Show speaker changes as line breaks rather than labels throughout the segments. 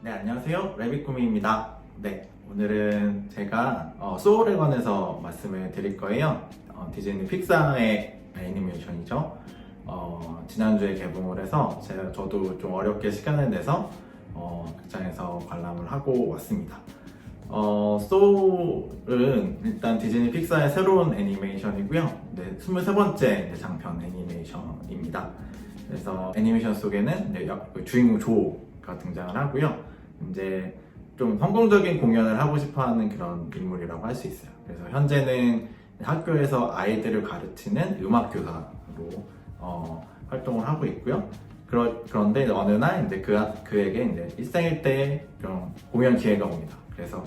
네, 안녕하세요. 레빗꾸미입니다. 네, 오늘은 제가 소울에 관해서 말씀을 드릴 거예요. 디즈니 픽사의 애니메이션이죠. 지난주에 개봉을 해서 저도 좀 어렵게 시간을 내서 극장에서 관람을 하고 왔습니다. 소울은 일단 디즈니 픽사의 새로운 애니메이션이고요. 네, 23번째 장편 애니메이션입니다. 그래서 애니메이션 속에는 주인공 조가 등장을 하고요. 이제 좀 성공적인 공연을 하고 싶어하는 그런 인물이라고 할 수 있어요. 그래서 현재는 학교에서 아이들을 가르치는 음악 교사로 활동을 하고 있고요. 그런데 어느 날 이제 그에게 이제 일생일 때 좀 공연 기회가 옵니다. 그래서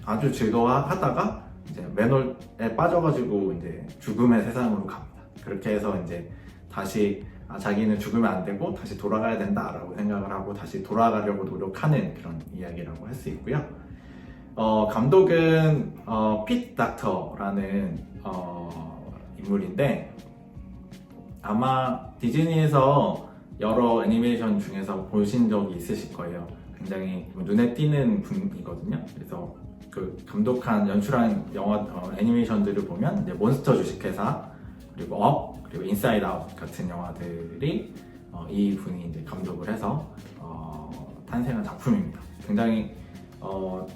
아주 즐거워하다가 이제 맨홀에 빠져가지고 이제 죽음의 세상으로 갑니다. 그렇게 해서 이제 다시 자기는 죽으면 안 되고 다시 돌아가야 된다라고 생각을 하고 다시 돌아가려고 노력하는 그런 이야기라고 할 수 있고요. 감독은 핏 닥터라는 인물인데 아마 디즈니에서 여러 애니메이션 중에서 보신 적이 있으실 거예요. 굉장히 눈에 띄는 분이거든요. 그래서 그 감독한 연출한 영화 애니메이션들을 보면 이제 몬스터 주식회사 그리고 그리고 인사이드 아웃 같은 영화들이 이 분이 이제 감독을 해서 탄생한 작품입니다. 굉장히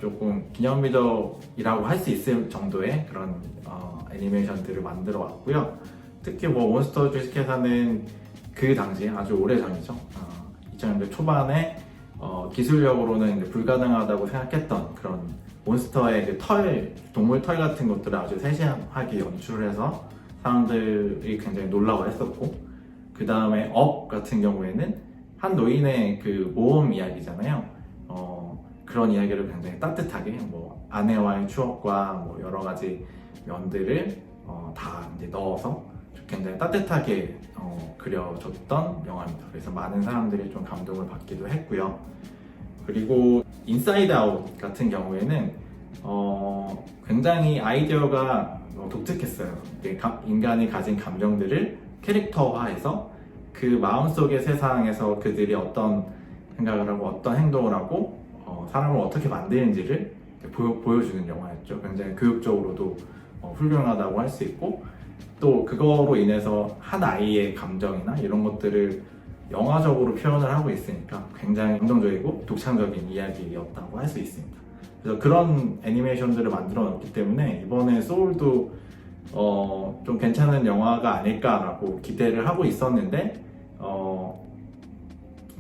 조금 기념비적이라고 할 수 있을 정도의 그런 애니메이션들을 만들어 왔고요. 특히 몬스터 주식회사는 그 당시에 아주 오래 전이죠. 2000년대 초반에 기술력으로는 이제 불가능하다고 생각했던 그런 몬스터의 그 동물 털 같은 것들을 아주 세심하게 연출을 해서 사람들이 굉장히 놀라워했었고, 그 다음에 업 같은 경우에는 한 노인의 그 모험 이야기잖아요. 그런 이야기를 굉장히 따뜻하게 아내와의 추억과 여러 가지 면들을 다 이제 넣어서 굉장히 따뜻하게 그려줬던 영화입니다. 그래서 많은 사람들이 좀 감동을 받기도 했고요. 그리고 인사이드 아웃 같은 경우에는 굉장히 아이디어가 독특했어요. 인간이 가진 감정들을 캐릭터화해서 그 마음속의 세상에서 그들이 어떤 생각을 하고 어떤 행동을 하고 사람을 어떻게 만드는지를 보여주는 영화였죠. 굉장히 교육적으로도 훌륭하다고 할 수 있고, 또 그거로 인해서 한 아이의 감정이나 이런 것들을 영화적으로 표현을 하고 있으니까 굉장히 감동적이고 독창적인 이야기였다고 할 수 있습니다. 그래서 그런 애니메이션들을 만들어 놨기 때문에 이번에 소울도 좀 괜찮은 영화가 아닐까라고 기대를 하고 있었는데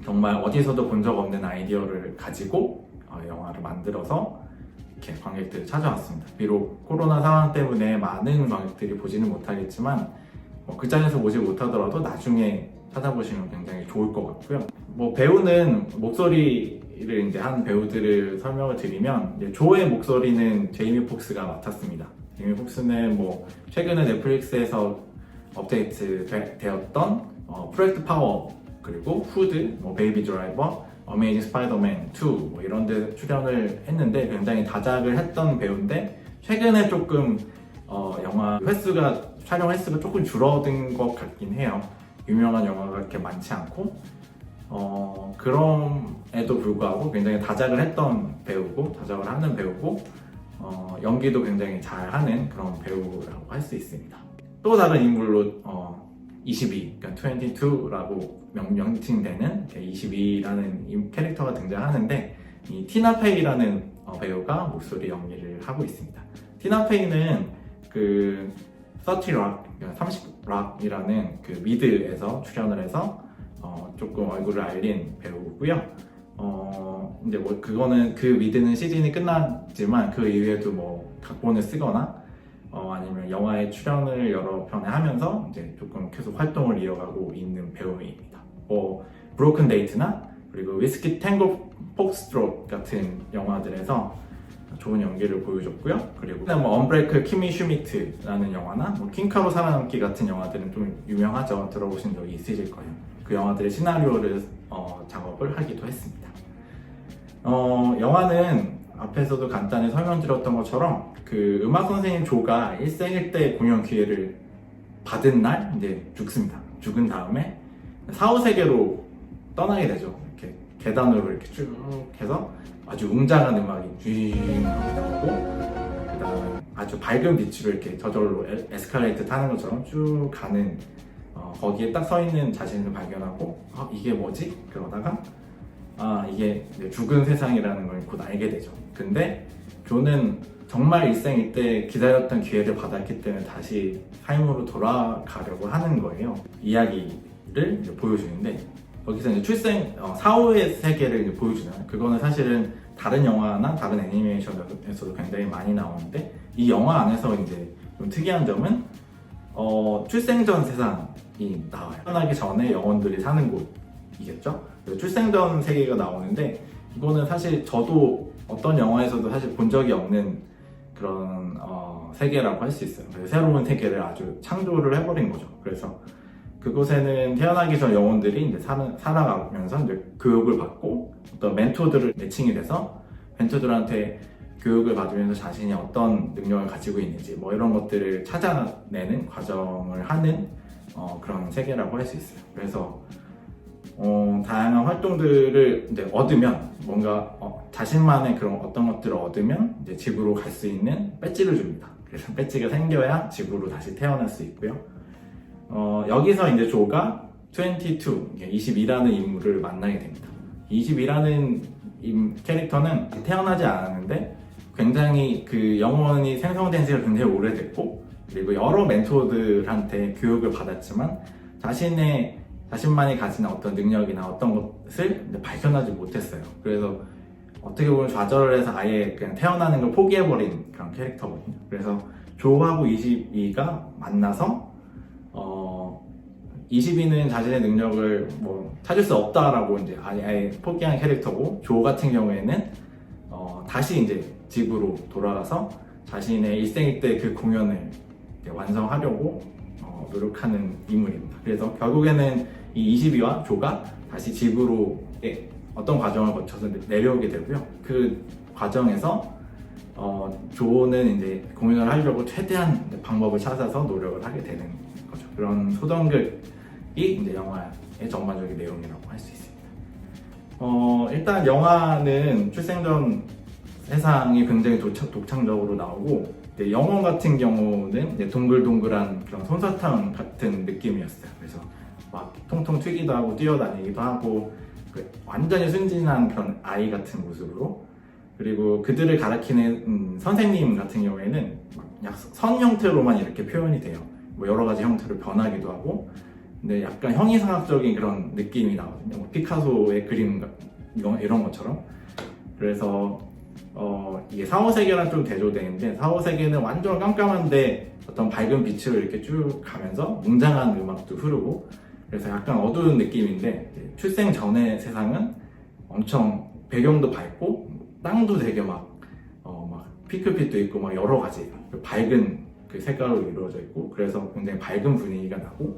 정말 어디서도 본 적 없는 아이디어를 가지고 영화를 만들어서 이렇게 관객들을 찾아왔습니다. 비록 코로나 상황 때문에 많은 관객들이 보지는 못하겠지만 극장에서 보지 못하더라도 나중에 찾아보시면 굉장히 좋을 것 같고요. 배우는 목소리를 이제 한 배우들을 설명을 드리면 이제 조의 목소리는 제이미 폭스가 맡았습니다. 제이미 폭스는 최근에 넷플릭스에서 업데이트 되었던 프로젝트 파워, 그리고 후드, 베이비 드라이버, 어메이징 스파이더맨 2 이런 데 출연을 했는데 굉장히 다작을 했던 배우인데 최근에 조금 영화 촬영 횟수가 조금 줄어든 것 같긴 해요. 유명한 영화가 그렇게 많지 않고 그럼에도 불구하고 굉장히 다작을 했던 배우고 다작을 하는 배우고 연기도 굉장히 잘하는 그런 배우라고 할 수 있습니다. 또 다른 인물로 22, 그러니까 22라고 명칭되는 22라는 캐릭터가 등장하는데 이 티나 페이라는 배우가 목소리 연기를 하고 있습니다. 티나 페이는 그 30락, 30락이라는 그 미드에서 출연을 해서 조금 얼굴을 알린 배우고요. 이제 그거는 그 미드는 시즌이 끝났지만 그 이후에도 각본을 쓰거나 아니면 영화에 출연을 여러 편에 하면서 이제 조금 계속 활동을 이어가고 있는 배우입니다. 브로큰 데이트나 그리고 위스키 탱고 폭스트롯 같은 영화들에서 좋은 연기를 보여줬고요. 그리고 언브레이크 키미 슈미트라는 영화나 킹카로 살아남기 같은 영화들은 좀 유명하죠. 들어보신 적이 있으실 거예요. 그 영화들의 시나리오를 작업을 하기도 했습니다. 영화는 앞에서도 간단히 설명드렸던 것처럼 그 음악 선생님 조가 일생일 때 공연 기회를 받은 날 이제 죽습니다. 죽은 다음에 사후세계로 떠나게 되죠. 이렇게 계단으로 이렇게 쭉 해서 아주 웅장한 음악이 쥐 나오고, 그 다음에 아주 밝은 빛으로 이렇게 저절로 에스컬레이터 타는 것처럼 쭉 가는, 거기에 딱 서 있는 자신을 발견하고, 이게 뭐지? 그러다가 이게 죽은 세상이라는 걸 곧 알게 되죠. 근데 조는 정말 일생일대 기다렸던 기회를 받았기 때문에 다시 삶으로 돌아가려고 하는 거예요. 이야기를 이제 보여주는데, 거기서 이제 사후의 세계를 이제 보여주잖아요. 그거는 사실은 다른 영화나 다른 애니메이션에서도 굉장히 많이 나오는데, 이 영화 안에서 이제 좀 특이한 점은 출생 전 세상이 나와요. 태어나기 전에 영혼들이 사는 곳이겠죠. 그래서 출생 전 세계가 나오는데, 이거는 사실 저도 어떤 영화에서도 사실 본 적이 없는 그런 세계라고 할 수 있어요. 그래서 새로운 세계를 아주 창조를 해버린 거죠. 그래서 그곳에는 태어나기 전 영혼들이 이제 살아가면서 이제 교육을 받고, 어떤 멘토들을 매칭이 돼서 멘토들한테 교육을 받으면서 자신이 어떤 능력을 가지고 있는지 뭐 이런 것들을 찾아내는 과정을 하는 그런 세계라고 할 수 있어요. 그래서 다양한 활동들을 이제 얻으면, 뭔가 자신만의 그런 어떤 것들을 얻으면 이제 지구로 갈 수 있는 배지를 줍니다. 그래서 배지가 생겨야 지구로 다시 태어날 수 있고요. 여기서 이제 조가 22라는 인물을 만나게 됩니다. 22라는 캐릭터는 태어나지 않았는데 굉장히 그 영혼이 생성된 지가 굉장히 오래됐고, 그리고 여러 멘토들한테 교육을 받았지만 자신만이 가진 어떤 능력이나 어떤 것을 발견하지 못했어요. 그래서 어떻게 보면 좌절을 해서 아예 그냥 태어나는 걸 포기해버린 그런 캐릭터거든요. 그래서 조하고 22가 만나서 22는 자신의 능력을 찾을 수 없다라고 이제 아예 포기한 캐릭터고, 조 같은 경우에는 다시 이제 지구로 돌아가서 자신의 일생일대 그 공연을 완성하려고 노력하는 인물입니다. 그래서 결국에는 이 22와 조가 다시 지구로 어떤 과정을 거쳐서 내려오게 되고요. 그 과정에서 조는 이제 공연을 하려고 최대한 방법을 찾아서 노력을 하게 되는 거죠. 그런 소동극이 이제 영화의 전반적인 내용이라고 할 수 있습니다. 일단 영화는 출생전 세상이 굉장히 독창적으로 나오고, 영혼 같은 경우는 동글동글한 그런 솜사탕 같은 느낌이었어요. 그래서 막 통통 튀기도 하고 뛰어다니기도 하고, 완전히 순진한 그런 아이 같은 모습으로, 그리고 그들을 가르치는 선생님 같은 경우에는 약 선 형태로만 이렇게 표현이 돼요. 여러 가지 형태로 변하기도 하고, 근데 약간 형이상학적인 그런 느낌이 나거든요. 피카소의 그림 이런 것처럼. 그래서 이게 사후세계랑 좀 대조되는데, 사후세계는 완전 깜깜한데 어떤 밝은 빛으로 이렇게 쭉 가면서 웅장한 음악도 흐르고, 그래서 약간 어두운 느낌인데, 출생 전의 세상은 엄청 배경도 밝고 땅도 되게 막 핑크빛도 있고 막 여러 가지 밝은 그 색깔로 이루어져 있고, 그래서 굉장히 밝은 분위기가 나고,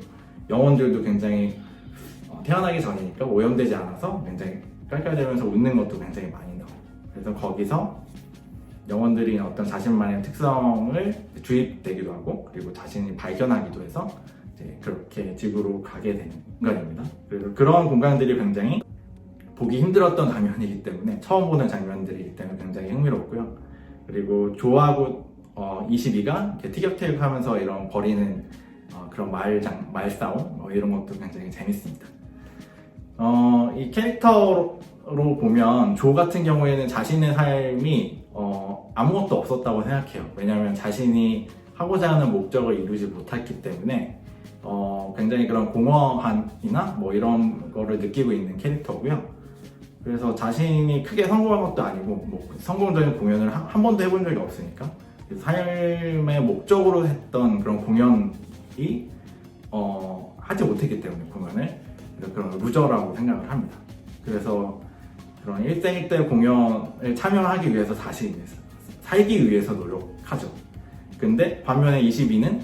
영혼들도 굉장히 태어나기 전이니까 오염되지 않아서 굉장히 깔깔대면서 웃는 것도 굉장히 많이 나와요. 그래서 거기서 영혼들이 어떤 자신만의 특성을 주입되기도 하고, 그리고 자신이 발견하기도 해서 이제 그렇게 지구로 가게 되는 공간입니다. 그래서 그런 공간들이 굉장히 보기 힘들었던 장면이기 때문에, 처음 보는 장면들이기 때문에 굉장히 흥미롭고요. 그리고 조하고 22가 티격태격하면서 이런 벌이는 그런 말싸움 이런 것도 굉장히 재밌습니다. 이 캐릭터로 보면 조 같은 경우에는 자신의 삶이 아무것도 없었다고 생각해요. 왜냐하면 자신이 하고자 하는 목적을 이루지 못했기 때문에 굉장히 그런 공허함이나 이런 거를 느끼고 있는 캐릭터고요. 그래서 자신이 크게 성공한 것도 아니고 성공적인 공연을 한 번도 해본 적이 없으니까, 삶의 목적으로 했던 그런 공연이 하지 못했기 때문에 공연을, 그런 루저라고 생각을 합니다. 그래서 그런 일생일대 공연을 참여하기 위해서 다시 살기 위해서 노력하죠. 근데 반면에 22는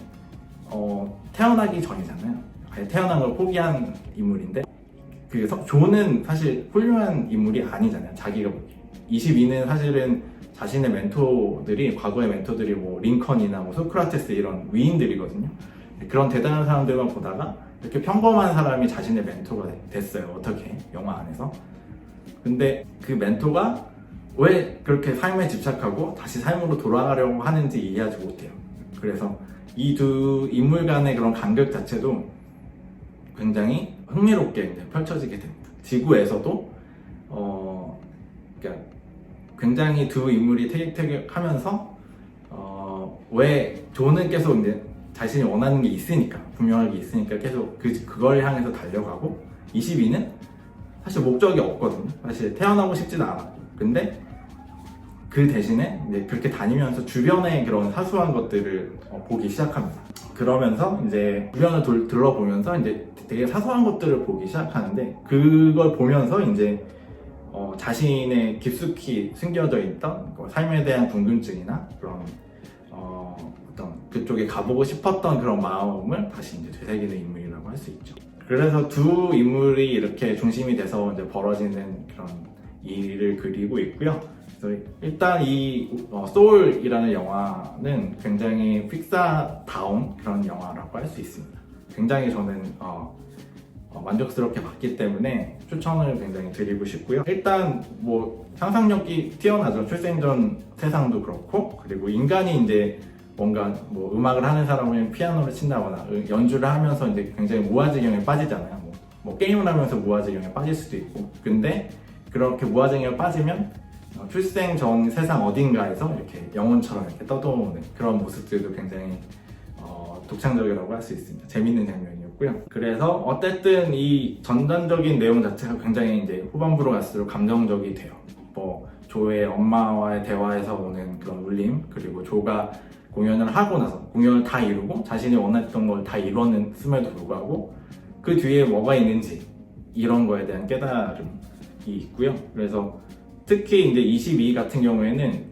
태어나기 전이잖아요. 아예 태어난 걸 포기한 인물인데, 조는 사실 훌륭한 인물이 아니잖아요. 자기가 보기에. 22는 사실은 자신의 멘토들이, 과거의 멘토들이 링컨이나 소크라테스 이런 위인들이거든요. 그런 대단한 사람들만 보다가 이렇게 평범한 사람이 자신의 멘토가 됐어요. 어떻게? 영화 안에서. 근데 그 멘토가 왜 그렇게 삶에 집착하고 다시 삶으로 돌아가려고 하는지 이해하지 못해요. 그래서 이 두 인물 간의 그런 간극 자체도 굉장히 흥미롭게 이제 펼쳐지게 됩니다. 지구에서도 그러니까 굉장히 두 인물이 티격태격하면서 왜 조는 계속 이제 자신이 원하는 게 있으니까, 분명하게 있으니까 계속 그걸 향해서 달려가고, 22는 사실 목적이 없거든요. 사실 태어나고 싶지도 않아. 근데 그 대신에 이제 그렇게 다니면서 주변의 그런 사소한 것들을 보기 시작합니다. 그러면서 이제 주변을 둘러보면서 이제 되게 사소한 것들을 보기 시작하는데, 그걸 보면서 이제 자신의 깊숙이 숨겨져 있던 삶에 대한 궁금증이나 그런 어떤 그쪽에 가보고 싶었던 그런 마음을 다시 이제 되새기는 인물이라고 할 수 있죠. 그래서 두 인물이 이렇게 중심이 돼서 이제 벌어지는 그런 일을 그리고 있고요. 그래서 일단 이 소울이라는 영화는 굉장히 픽사다운 그런 영화라고 할 수 있습니다. 굉장히 저는 만족스럽게 봤기 때문에 추천을 굉장히 드리고 싶고요. 일단 뭐 상상력이 뛰어나죠. 출생전 세상도 그렇고, 그리고 인간이 이제 뭔가 뭐 음악을 하는 사람은 피아노를 친다거나 연주를 하면서 이제 굉장히 무아지경에 빠지잖아요. 뭐 게임을 하면서 무아지경에 빠질 수도 있고, 근데 그렇게 무아지경에 빠지면 출생 전 세상 어딘가에서 이렇게 영혼처럼 이렇게 떠도는 그런 모습들도 굉장히 독창적이라고 할 수 있습니다. 재밌는 장면이었고요. 그래서 어쨌든 이 전반적인 내용 자체가 굉장히 이제 후반부로 갈수록 감정적이 돼요. 뭐 조의 엄마와의 대화에서 오는 그런 울림, 그리고 조가 공연을 하고 나서 공연을 다 이루고 자신이 원했던 걸 다 이뤘음에도 불구하고 그 뒤에 뭐가 있는지 이런 거에 대한 깨달음이 있고요. 그래서 특히 이제 22 같은 경우에는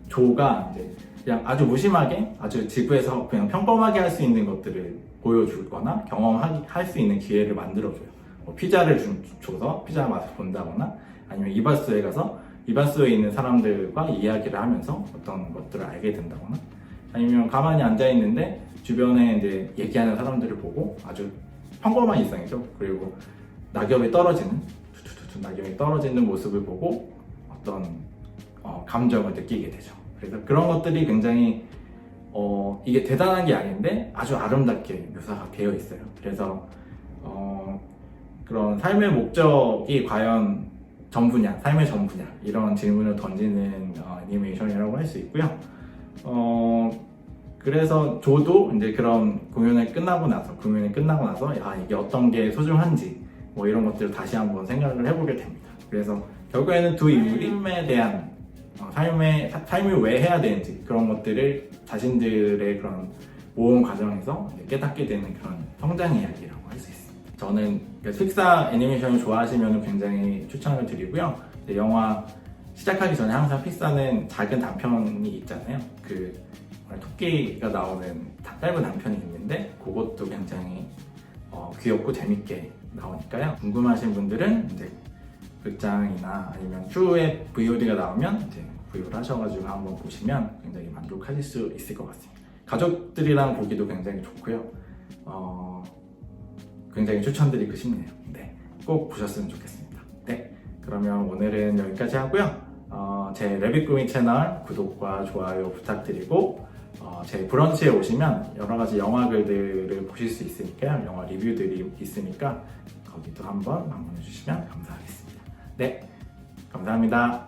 조가 이제 그냥 아주 무심하게, 아주 지구에서 그냥 평범하게 할 수 있는 것들을 보여주거나 경험할 수 있는 기회를 만들어줘요. 뭐 피자를 줘서 피자 맛을 본다거나, 아니면 이발소에 가서 이발소에 있는 사람들과 이야기를 하면서 어떤 것들을 알게 된다거나, 아니면 가만히 앉아 있는데 주변에 이제 얘기하는 사람들을 보고 아주 평범한 일상이죠. 그리고 낙엽이 떨어지는 모습을 보고 어떤 감정을 느끼게 되죠. 그래서 그런 것들이 굉장히 이게 대단한 게 아닌데 아주 아름답게 묘사가 되어 있어요. 그래서 그런 삶의 목적이 과연 전부냐, 삶의 전부냐, 이런 질문을 던지는 애니메이션이라고 할 수 있고요. 그래서 조도 이제 그런 공연이 끝나고 나서 야, 이게 어떤 게 소중한지 뭐 이런 것들을 다시 한번 생각을 해보게 됩니다. 그래서 결국에는 두 인물이 삶에 대한 삶을 왜 해야 되는지 그런 것들을 자신들의 그런 모험 과정에서 깨닫게 되는 그런 성장 이야기라고 할 수 있습니다. 저는 픽사 애니메이션을 좋아하시면 굉장히 추천을 드리고요. 영화 시작하기 전에 항상 픽사는 작은 단편이 있잖아요. 그 토끼가 나오는 짧은 단편이 있는데 그것도 굉장히 귀엽고 재밌게 나오니까요. 궁금하신 분들은 이제 극장이나 아니면 추후에 VOD가 나오면 이제 구입을 하셔가지고 한번 보시면 굉장히 만족하실 수 있을 것 같습니다. 가족들이랑 보기도 굉장히 좋고요. 굉장히 추천드리고 싶네요. 네, 꼭 보셨으면 좋겠습니다. 네, 그러면 오늘은 여기까지 하고요. 제 레빗꾸미 채널 구독과 좋아요 부탁드리고, 제 브런치에 오시면 여러가지 영화 글들을 보실 수 있으니까요. 영화 리뷰들이 있으니까 거기도 한번 방문해 주시면 감사하겠습니다. 네, 감사합니다.